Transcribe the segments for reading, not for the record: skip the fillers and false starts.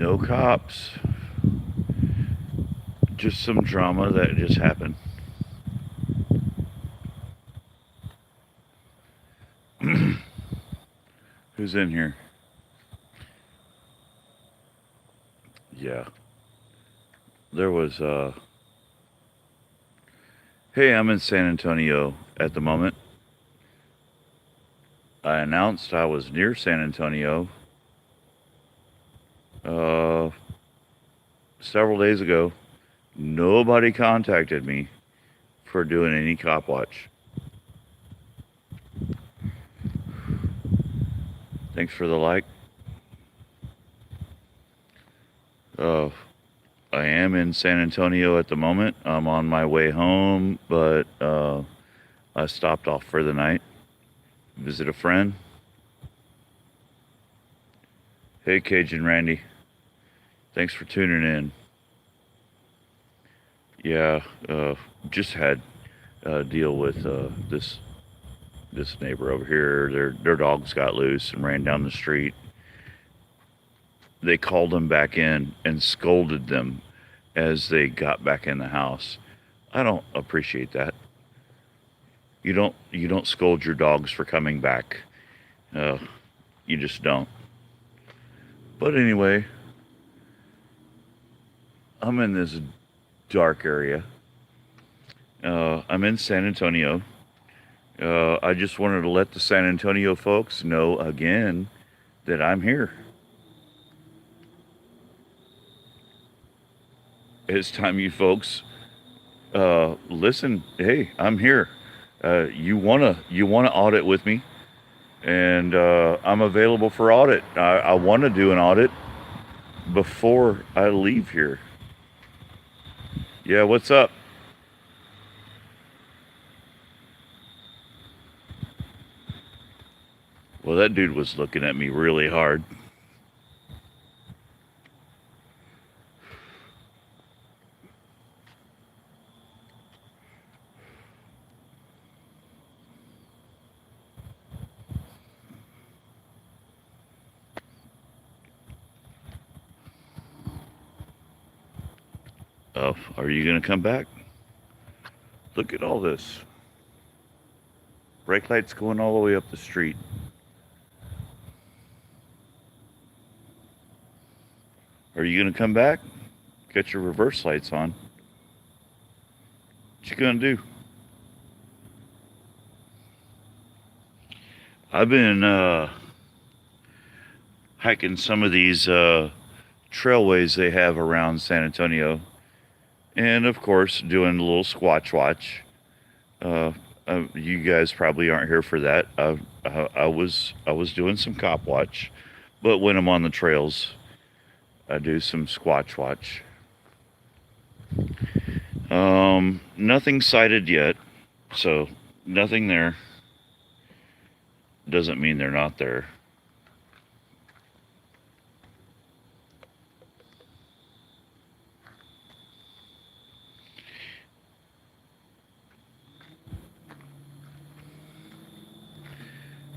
No cops. Just some drama that just happened. Who's in here? Yeah. There was Hey, I'm in San Antonio at the moment. I announced I was near San Antonio uh several days ago. Nobody contacted me for doing any cop watch. Thanks for the like. Uh I am in San Antonio at the moment. I'm on my way home, but I stopped off for the night. Visit a friend. Hey, Cajun Randy. Thanks for tuning in. Yeah, just had deal with this neighbor over here. Their dogs got loose and ran down the street. They called them back in and scolded them as they got back in the house. I don't appreciate that. You don't scold your dogs for coming back. Uh, you just don't. But anyway, I'm in this dark area. I'm in San Antonio. I just wanted to let the San Antonio folks know again that I'm here. It's time you folks listen. Hey, I'm here. You wanna audit with me, and I'm available for audit. I want to do an audit before I leave here. Yeah, what's up? Well, that dude was looking at me really hard. Oh, are you gonna come back? Look at all this. Brake lights going all the way up the street. Are you gonna come back? Get your reverse lights on. What you gonna do? I've been hiking some of these trailways they have around San Antonio, and of course doing a little squatch watch. Uh, you guys probably aren't here for that. I was doing some cop watch, but when I'm on the trails, I do some squatch watch. Nothing sighted yet, so nothing there. Doesn't mean they're not there.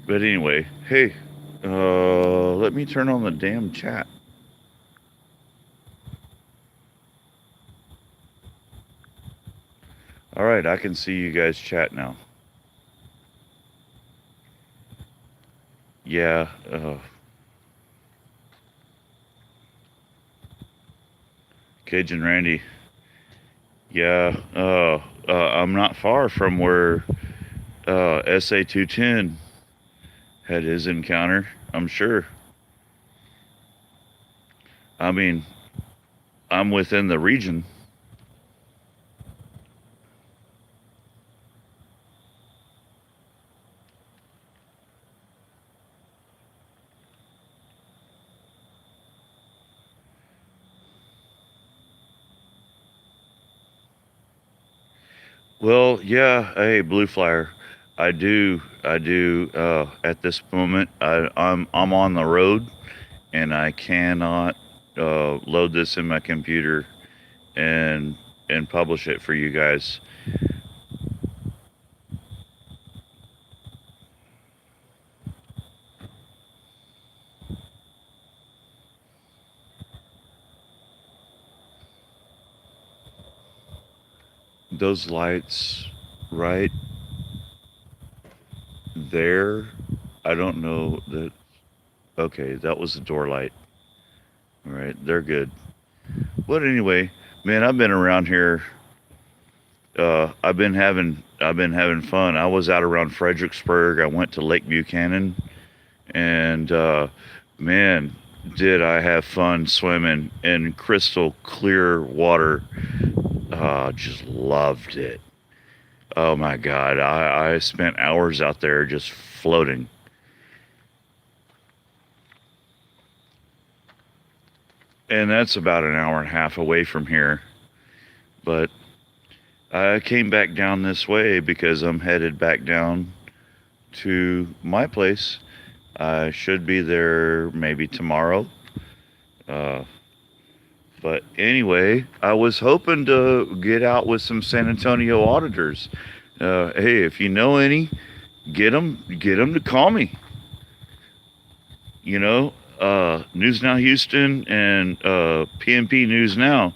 But anyway, hey, let me turn on the damn chat. All right, I can see you guys chat now. Yeah, Cajun Randy. Yeah, I'm not far from where SA 210 had his encounter. I'm sure. I mean, I'm within the region. Well, yeah. Hey, Blue Flyer. I do. At this moment, I'm on the road, and I cannot load this in my computer and publish it for you guys. those lights right there, I don't know that. Okay, that was the door light. All right, they're good. But anyway, man, I've been around here. I've been having fun. I was out around Fredericksburg. I went to Lake Buchanan, and man, did I have fun swimming in crystal clear water. Just loved it. Oh my God, I spent hours out there just floating. And that's about an hour and a half away from here. But I came back down this way because I'm headed back down to my place. I should be there maybe tomorrow. Uh, but anyway, I was hoping to get out with some San Antonio auditors. Hey, if you know any, get them to call me. You know, News Now Houston and PNP News Now.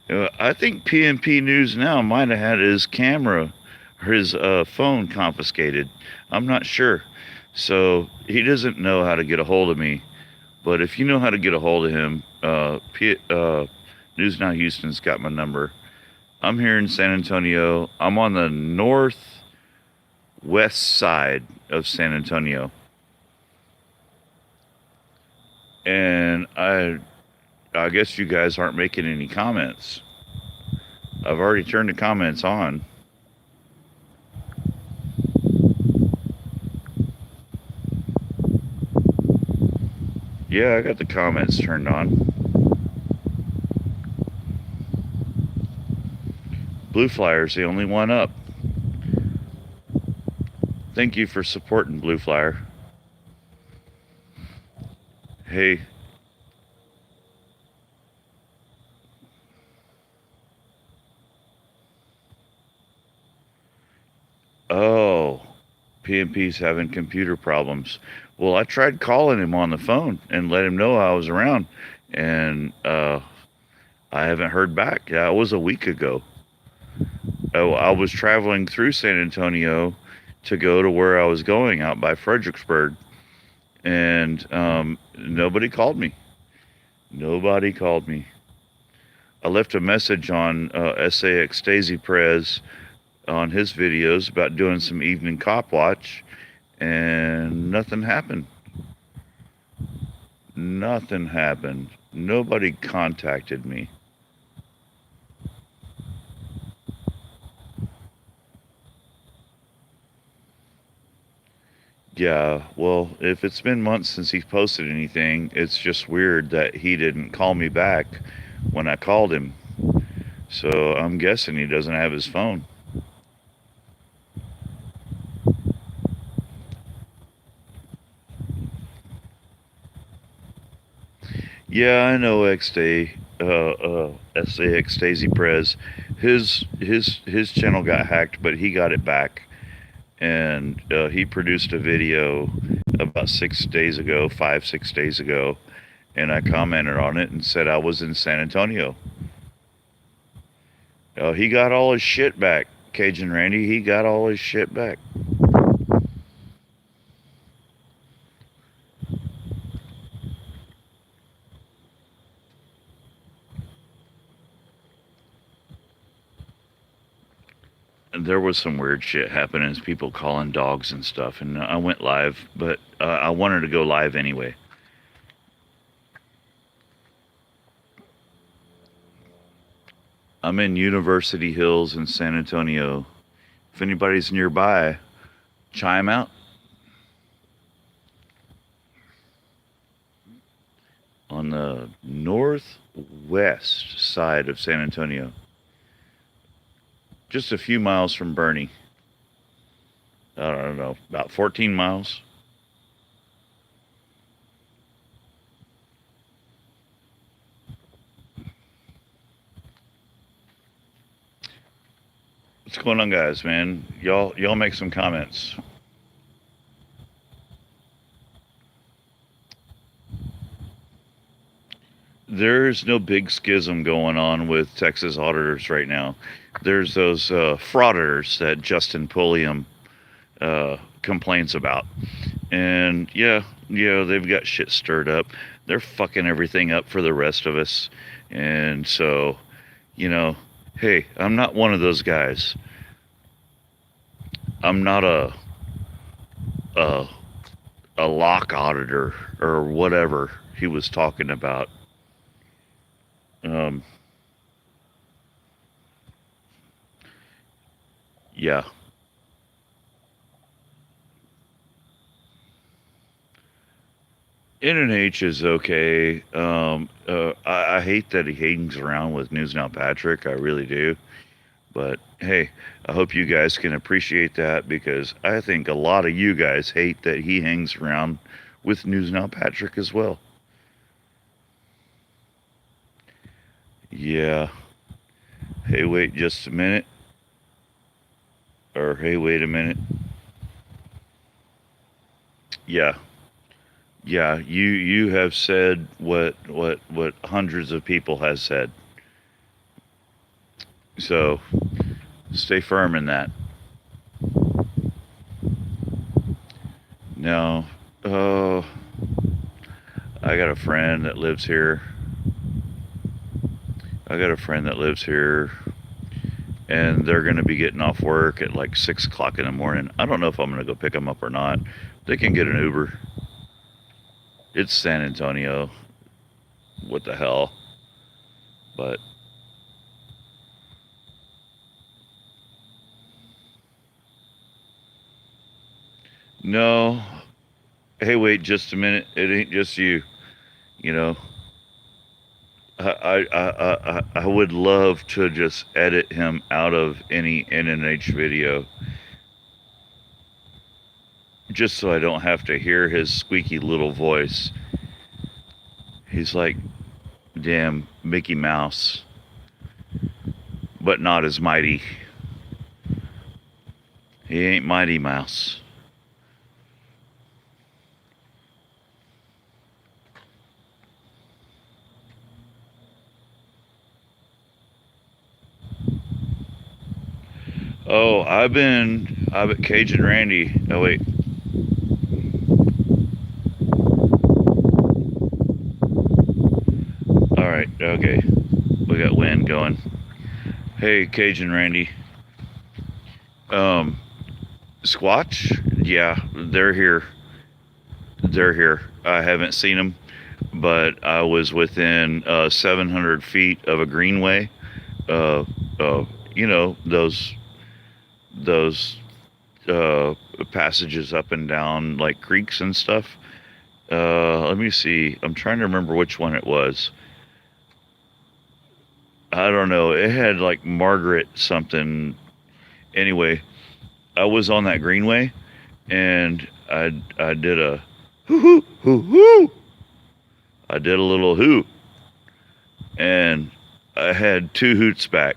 I think PNP News Now might have had his camera or his phone confiscated. I'm not sure. So he doesn't know how to get a hold of me. But if you know how to get a hold of him, News Now Houston's got my number. I'm here in San Antonio. I'm on the northwest side of San Antonio. And I guess you guys aren't making any comments. I've already turned the comments on. Yeah, I got the comments turned on. Blue Flyer's the only one up. Thank you for supporting Blue Flyer. Hey. Oh, PNP's having computer problems. Well, I tried calling him on the phone and let him know I was around, and I haven't heard back. Yeah, it was a week ago. Oh, I was traveling through San Antonio to go to where I was going out by Fredericksburg, and nobody called me. Nobody called me. I left a message on SAX Daisy Prez on his videos about doing some evening cop watch, and nothing happened. Nothing happened. Nobody contacted me. Yeah, well, if it's been months since he's posted anything, it's just weird that he didn't call me back when I called him. So I'm guessing he doesn't have his phone. Yeah, I know SAX Daisy Prez. His channel got hacked, but he got it back, and he produced a video about 6 days ago, 5, 6 days ago, and I commented on it and said I was in San Antonio. He got all his shit back, Cajun Randy. He got all his shit back. There was some weird shit happening, people calling dogs and stuff, and I went live, but I wanted to go live anyway. I'm in University Hills in San Antonio. If anybody's nearby, chime out. On the northwest side of San Antonio. Just a few miles from Bernie. I don't know, about 14 miles. What's going on, guys, man? Y'all make some comments. there's no big schism going on with Texas auditors right now. There's those frauditors that Justin Pulliam complains about. And yeah, they've got shit stirred up. They're fucking everything up for the rest of us. And so, you know, hey, I'm not one of those guys. I'm not a a lock auditor or whatever he was talking about. Um, yeah, NNH is okay. I hate that he hangs around with News Now Patrick. I really do. But hey, I hope you guys can appreciate that because I think a lot of you guys hate that he hangs around with News Now Patrick as well. Yeah. Hey, wait just a minute. Or hey, wait a minute. Yeah. Yeah, you have said what hundreds of people has said. So stay firm in that. Now, uh, I got a friend that lives here. I got a friend that lives here, and they're going to be getting off work at like 6 o'clock in the morning. I don't know if I'm going to go pick them up or not. They can get an Uber. It's San Antonio. What the hell? But no. Hey, wait just a minute. It ain't just you. You know, I would love to just edit him out of any NNH video just so I don't have to hear his squeaky little voice. He's like damn Mickey Mouse, but not as mighty. He ain't Mighty Mouse. Oh, I've been Cajun Randy. Oh wait. All right. Okay. We got wind going. Hey, Cajun Randy. Um, Squatch? Yeah, they're here. They're here. I haven't seen them, but I was within 700 feet of a greenway. Uh, you know those passages up and down like creeks and stuff. Let me see. I'm trying to remember which one it was. I don't know. It had like Margaret something. Anyway, I was on that greenway, and I did a hoo hoo hoo hoo. I did a little hoot, and I had two hoots back.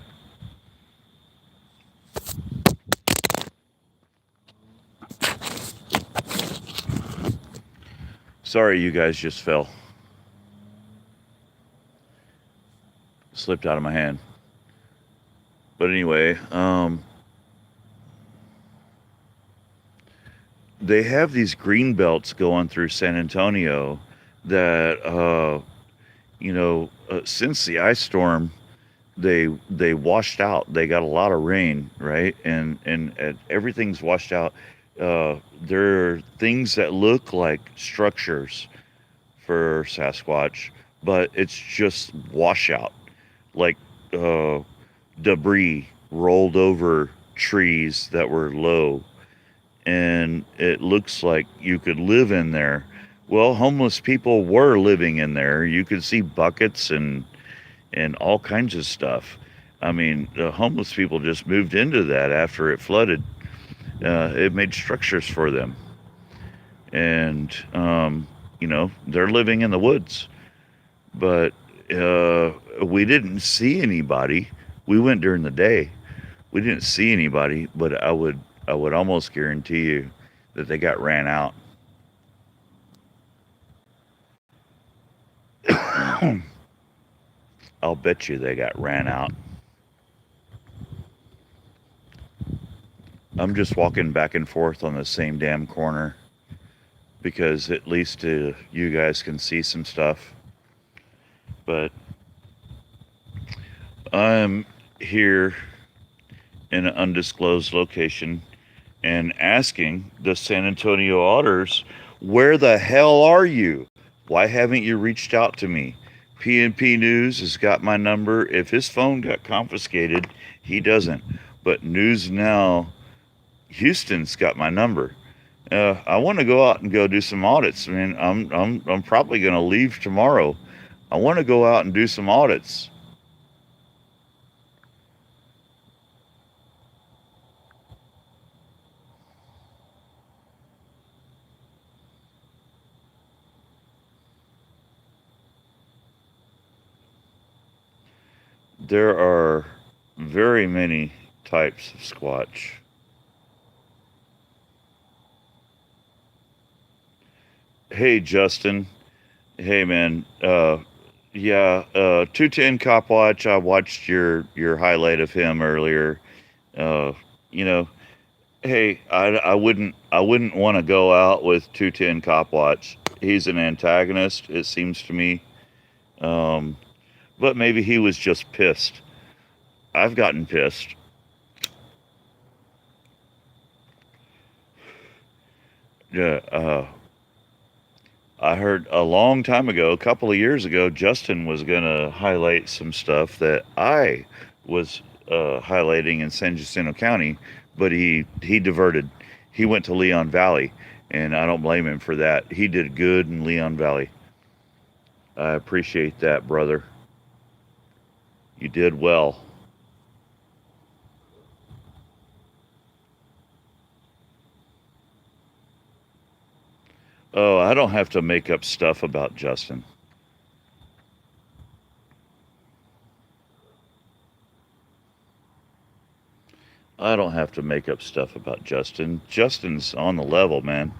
Sorry, you guys just fell, slipped out of my hand. But anyway, they have these green belts going through San Antonio that since the ice storm they washed out. They got a lot of rain, right? And everything's washed out. There are things that look like structures for Sasquatch, but it's just washout, like uh, debris rolled over trees that were low, and it looks like you could live in there. Well, homeless people were living in there. You could see buckets and all kinds of stuff. I mean, the homeless people just moved into that after it flooded. It made structures for them, and they're living in the woods. But we didn't see anybody. We went during the day. We didn't see anybody, but I would almost guarantee you that they got ran out. I'll bet you they got ran out. I'm just walking back and forth on the same damn corner because at least you guys can see some stuff. But I'm here in an undisclosed location and asking the San Antonio Auditors, where the hell are you? Why haven't you reached out to me? PNP News has got my number. If his phone got confiscated, he doesn't. But News Now Houston's got my number. I want to go out and go do some audits. I mean, I'm probably going to leave tomorrow. I want to go out and do some audits. There are very many types of Squatch. Hey, Justin. Hey, man. Yeah, 210 Cop Watch. I watched your highlight of him earlier. Uh, you know, hey, I wouldn't want to go out with 210 Cop Watch. He's an antagonist, it seems to me. Um, but maybe he was just pissed. I've gotten pissed. Yeah, I heard a long time ago, a couple of years ago, Justin was going to highlight some stuff that I was highlighting in San Jacinto County, but he diverted. He went to Leon Valley, and I don't blame him for that. He did good in Leon Valley. I appreciate that, brother. You did well. Oh, I don't have to make up stuff about Justin. I don't have to make up stuff about Justin. Justin's on the level, man.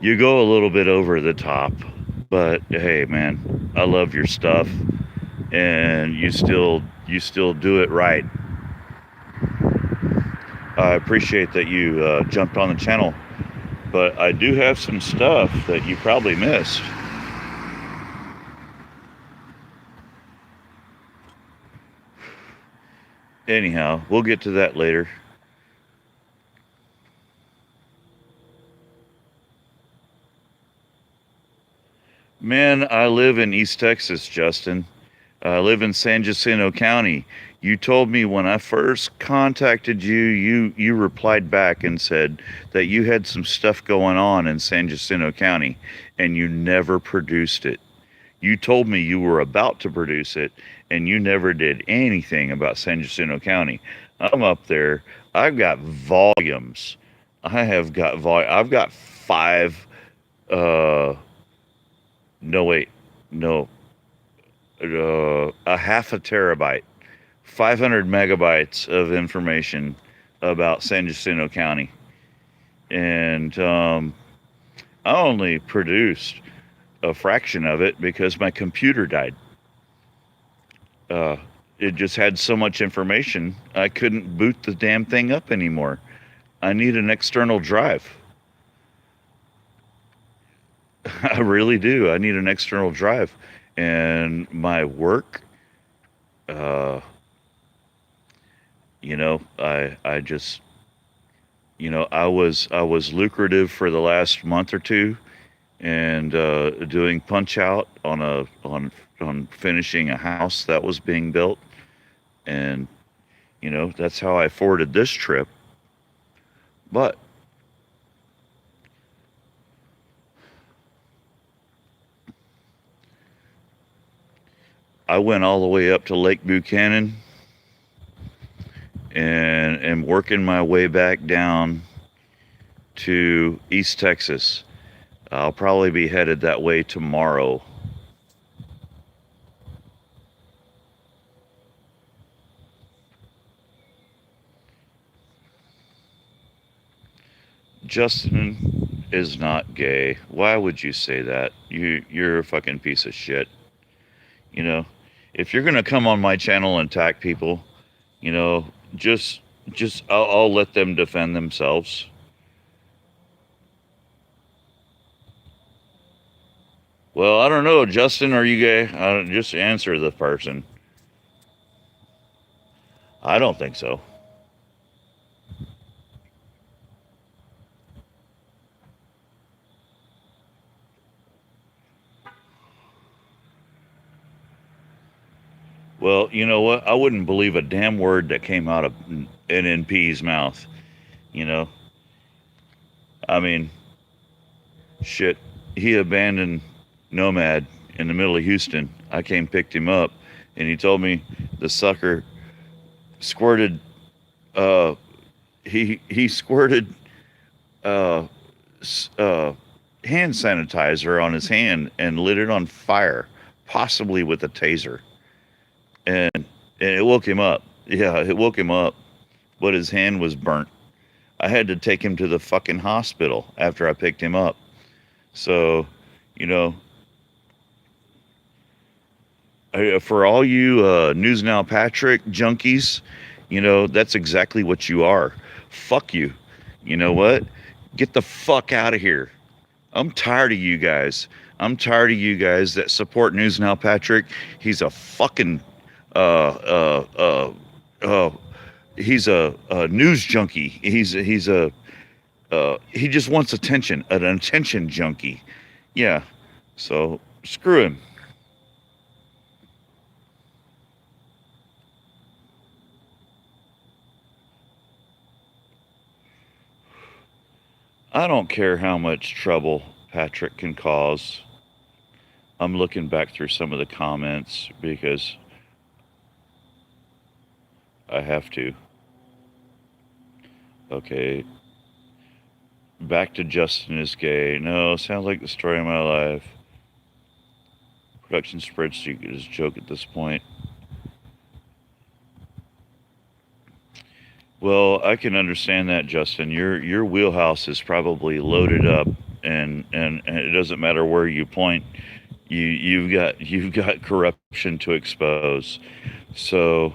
You go a little bit over the top, but hey, man, I love your stuff, and you still do it right. I appreciate that you jumped on the channel, but I do have some stuff that you probably missed. Anyhow, we'll get to that later. Man, I live in East Texas, Justin. I live in San Jacinto County. You told me when I first contacted you, you replied back and said that you had some stuff going on in San Jacinto County and you never produced it. You told me you were about to produce it and you never did anything about San Jacinto County. I'm up there. I've got volumes. I've got five no wait. No. A half a terabyte, 500 megabytes of information about San Jacinto County. And I only produced a fraction of it because my computer died. Uh, it just had so much information, I couldn't boot the damn thing up anymore. I need an external drive. I really do. I need an external drive. And my work, uh, I just, I was lucrative for the last month or two, and doing punch out on finishing a house that was being built, and that's how I afforded this trip. But I went all the way up to Lake Buchanan and am working my way back down to East Texas. I'll probably be headed that way tomorrow. Justin, is not gay. Why would you say that? You're a fucking piece of shit. You know, if you're gonna come on my channel and attack people, you know, just I'll let them defend themselves. Well, I don't know, Justin. Are you gay? Just answer the person. I don't think so. Well, you know what? I wouldn't believe a damn word that came out of NNP's mouth. You know, I mean, shit. He abandoned Nomad in the middle of Houston. I came picked him up, and he told me the sucker squirted. Uh, he squirted uh, uh, hand sanitizer on his hand and lit it on fire, possibly with a taser, and it woke him up. Yeah, it woke him up, but his hand was burnt. I had to take him to the fucking hospital after I picked him up. So, you know, for all you News Now Patrick junkies, you know, that's exactly what you are. Fuck you. You know what? Get the fuck out of here. I'm tired of you guys. I'm tired of you guys that support News Now Patrick. He's a fucking uh uh uh uh he's a news junkie. He's a he just wants attention, an attention junkie. Yeah. So screw him. I don't care how much trouble Patrick can cause. I'm looking back through some of the comments because I have to. Okay. Back to Justin is gay. No, sounds like the story of my life. Production spreadsheet is a joke at this point. Well, I can understand that, Justin. Your wheelhouse is probably loaded up, and it doesn't matter where you point. You've got corruption to expose. So,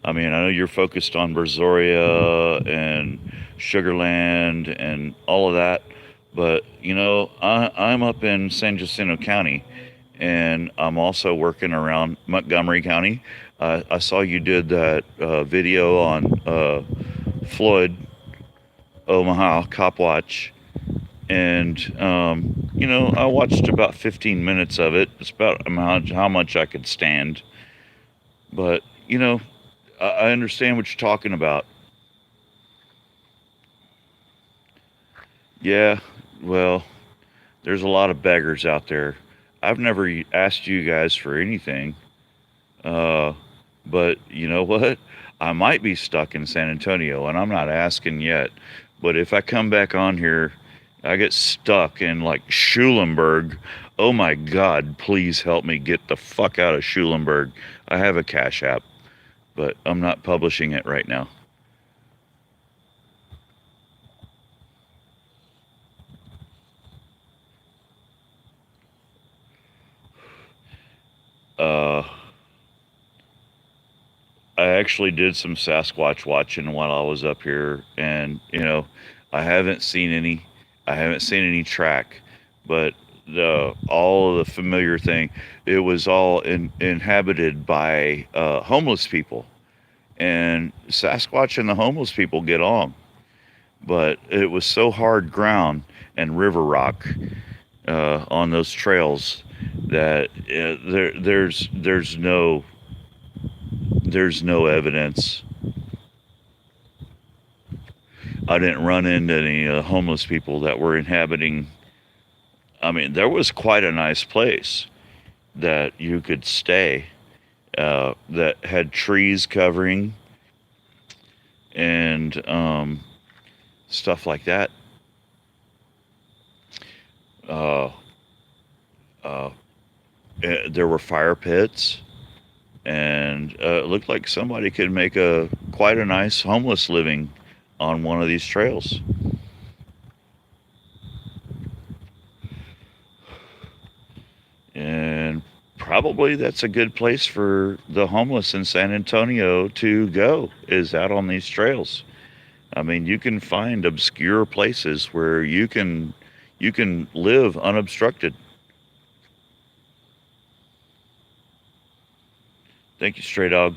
I mean, I know you're focused on Brazoria and Sugarland and all of that, but you know, I'm up in San Jacinto County, and I'm also working around Montgomery County. I saw you did that video on Floyd, Omaha Cop Watch, and you know, I watched about 15 minutes of it. It's about how much I could stand, but you know, I understand what you're talking about. Yeah, well, there's a lot of beggars out there. I've never asked you guys for anything, uh, but you know what? I might be stuck in San Antonio, and I'm not asking yet. But if I come back on here, I get stuck in like Schulenburg. Oh my God, please help me get the fuck out of Schulenburg. I have a Cash App, but I'm not publishing it right now. Uh, I actually did some Sasquatch watching while I was up here, and you know, I haven't seen any. I haven't seen any track, but the all of the familiar thing. It was all inhabited by homeless people, and Sasquatch and the homeless people get on, but it was so hard ground and river rock on those trails that there's no evidence. I didn't run into any homeless people that were inhabiting. I mean, there was quite a nice place that you could stay that had trees covering and stuff like that. Uh, uh, there were fire pits, and it looked like somebody could make a quite a nice homeless living on one of these trails. probably that's a good place for the homeless in San Antonio to go, is out on these trails. I mean, you can find obscure places where you can live unobstructed. Thank you, Stray Dog.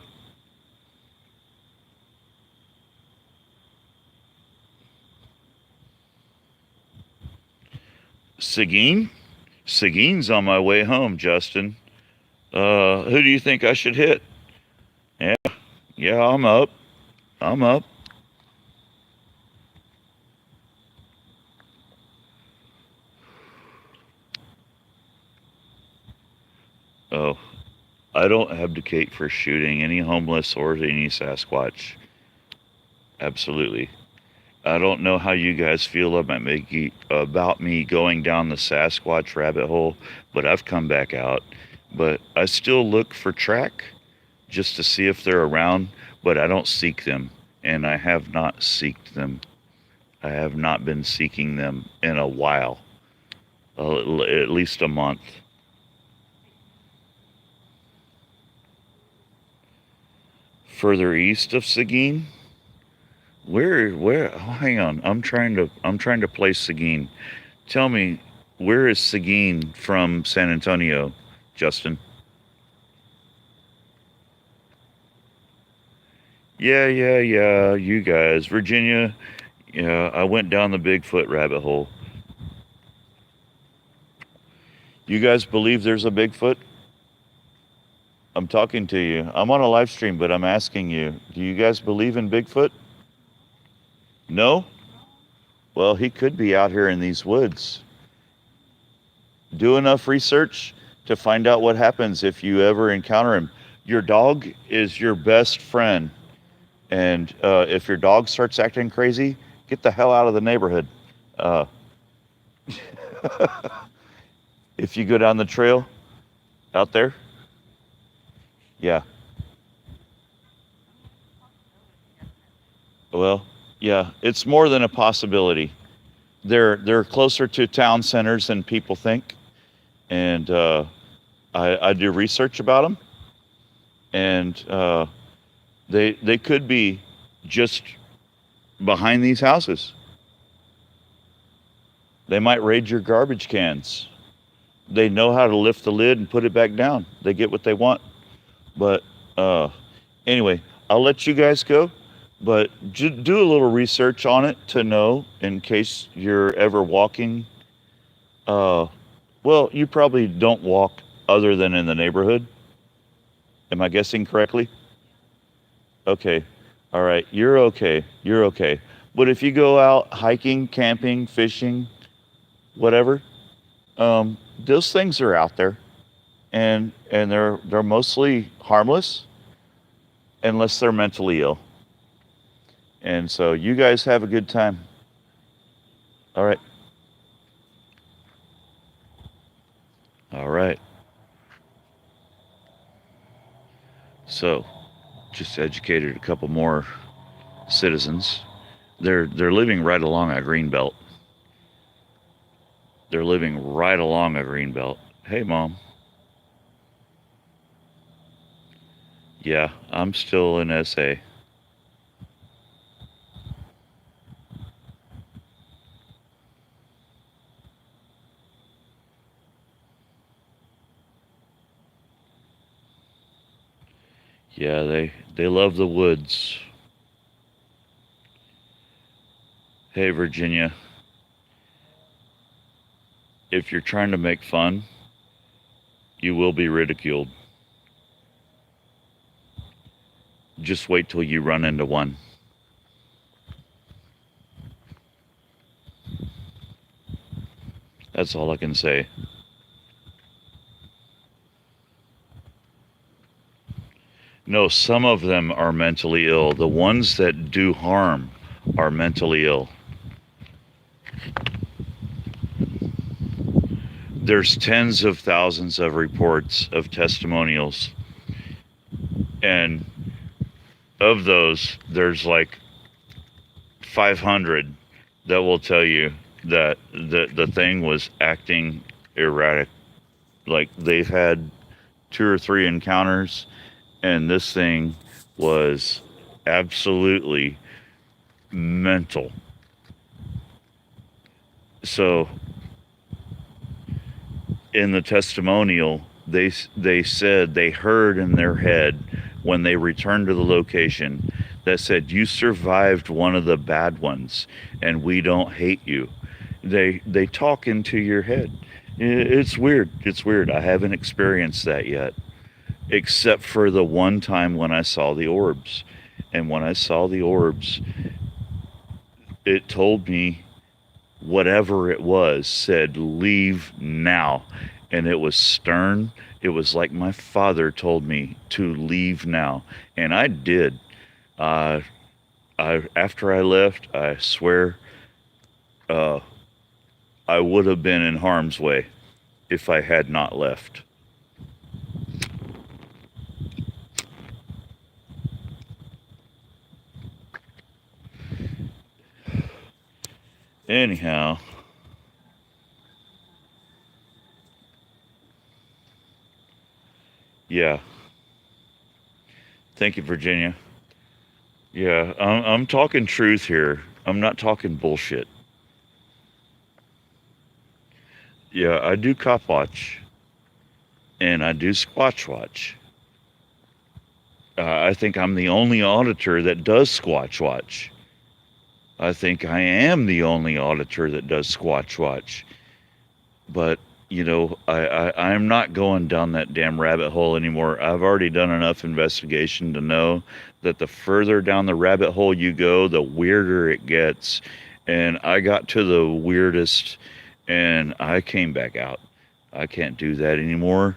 Seguin? Seguin's on my way home, Justin. Who do you think I should hit? Yeah, yeah, I'm up. I'm up. Oh, I don't abdicate for shooting any homeless or any Sasquatch. Absolutely. I don't know how you guys feel about me going down the Sasquatch rabbit hole, but I've come back out. But I still look for track just to see if they're around, but I don't seek them, and I have not seeked them. I have not been seeking them in a while, at least a month. Further east of Seguin, where? Oh, hang on, I'm trying to place Seguin. Tell me, where is Seguin from San Antonio, Justin? Yeah, yeah, yeah. You guys, Virginia. Yeah, I went down the Bigfoot rabbit hole. You guys believe there's a Bigfoot? I'm talking to you. I'm on a live stream, but I'm asking you, do you guys believe in Bigfoot? No? Well, he could be out here in these woods. Do enough research to find out what happens if you ever encounter him. Your dog is your best friend. And if your dog starts acting crazy, get the hell out of the neighborhood. Uh, if you go down the trail out there, yeah. Well, yeah, it's more than a possibility. They're closer to town centers than people think, and I do research about them, and they could be just behind these houses. They might raid your garbage cans. They know how to lift the lid and put it back down. They get what they want. But uh, anyway, I'll let you guys go. But do a little research on it to know in case you're ever walking. Uh, well, you probably don't walk other than in the neighborhood. Am I guessing correctly? Okay. All right. You're okay. You're okay. But if you go out hiking, camping, fishing, whatever, those things are out there, and they're mostly harmless unless they're mentally ill. And so you guys have a good time. All right. All right. So just educated a couple more citizens. They're living right along a green belt. They're living right along a green belt. Hey, mom. Yeah, I'm still in SA. Yeah, they love the woods. Hey, Virginia, if you're trying to make fun, you will be ridiculed. Just wait till you run into one. That's all I can say. No, some of them are mentally ill. The ones that do harm are mentally ill. There's tens of thousands of reports of testimonials, and of those, there's like 500 that will tell you that the thing was acting erratic. Like they've had 2 or 3 encounters, and this thing was absolutely mental. So in the testimonial, they said they heard in their head when they returned to the location that said, "You survived one of the bad ones, and we don't hate you." They talk into your head. It's weird. It's weird. I haven't experienced that yet, except for the one time when I saw the orbs. And when I saw the orbs, it told me, whatever it was, said, "Leave now." And it was stern. It was like my father told me to leave now. And I did. Uh, after I left, I swear, uh, I would have been in harm's way if I had not left. Anyhow, yeah. Thank you, Virginia. Yeah, I'm talking truth here. I'm not talking bullshit. Yeah, I do cop watch and I do squatch watch. I think I'm the only auditor that does squatch watch. I think I am the only auditor that does squatch watch. But, I'm not going down that damn rabbit hole anymore. I've already done enough investigation to know that the further down the rabbit hole you go, the weirder it gets. And I got to the weirdest and I came back out. I can't do that anymore.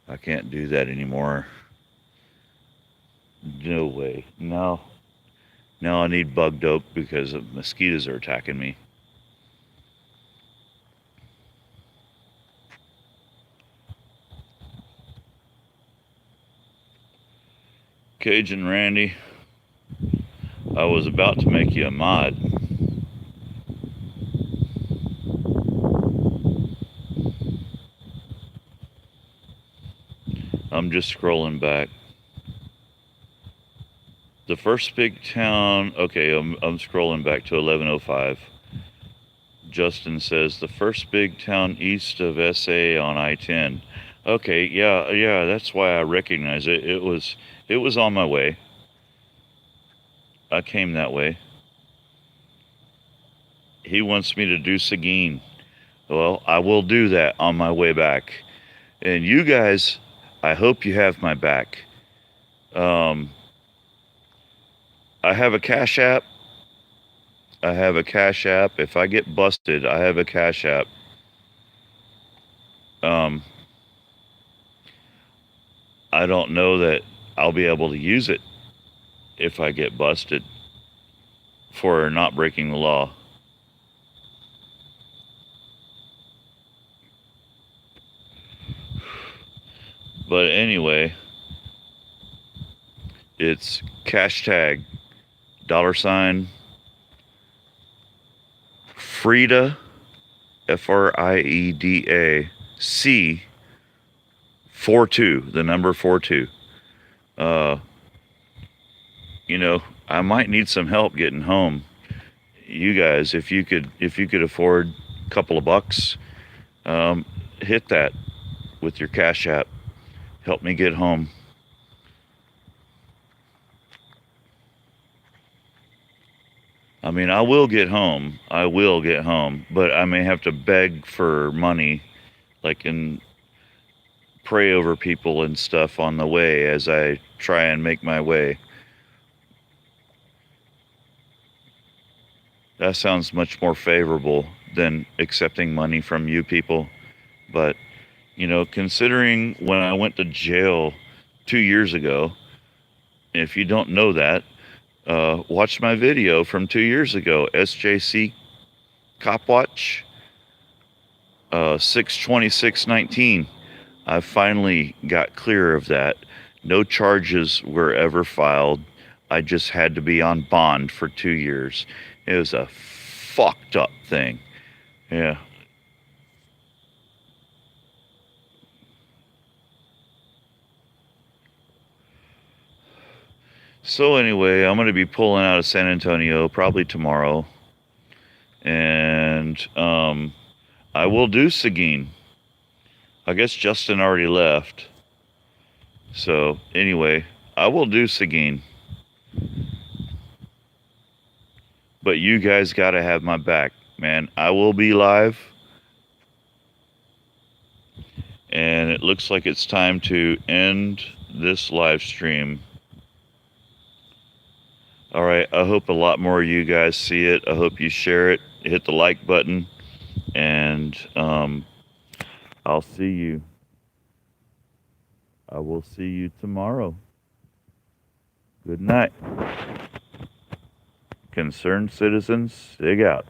I can't do that anymore. No way. No. Now I need bug dope because mosquitoes are attacking me. Cajun Randy, I was about to make you a mod. I'm just scrolling back. The first big town, okay, I'm scrolling back to 1105. Justin says the first big town east of SA on I-10. Okay, yeah, that's why I recognize it. It was on my way. I came that way. He wants me to do Seguin. Well, I will do that on my way back. And you guys, I hope you have my back. I have a Cash App. I have a Cash App. If I get busted, I have a Cash App. I don't know that I'll be able to use it if I get busted for not breaking the law. But anyway, it's hashtag $ Frieda, FRIEDA C 42, the number 42. I might need some help getting home. You guys, if you could afford a couple of bucks, hit that with your Cash App. Help me get home. I mean, I will get home. But I may have to beg for money, and pray over people and stuff on the way as I try and make my way. That sounds much more favorable than accepting money from you people. But, considering when I went to jail 2 years ago, if you don't know that, watch my video from 2 years ago, SJC Cop Watch, 6/26/19. I finally got clear of that. No charges were ever filed. I just had to be on bond for 2 years. It was a fucked up thing. Yeah. So anyway, I'm going to be pulling out of San Antonio probably tomorrow. And I will do Seguin. I guess Justin already left. So anyway, I will do Seguin. But you guys got to have my back, man. I will be live. And it looks like it's time to end this live stream. All right, I hope a lot more of you guys see it. I hope you share it, hit the like button, and I'll see you. I will see you tomorrow. Good night. Concerned citizens, sig out.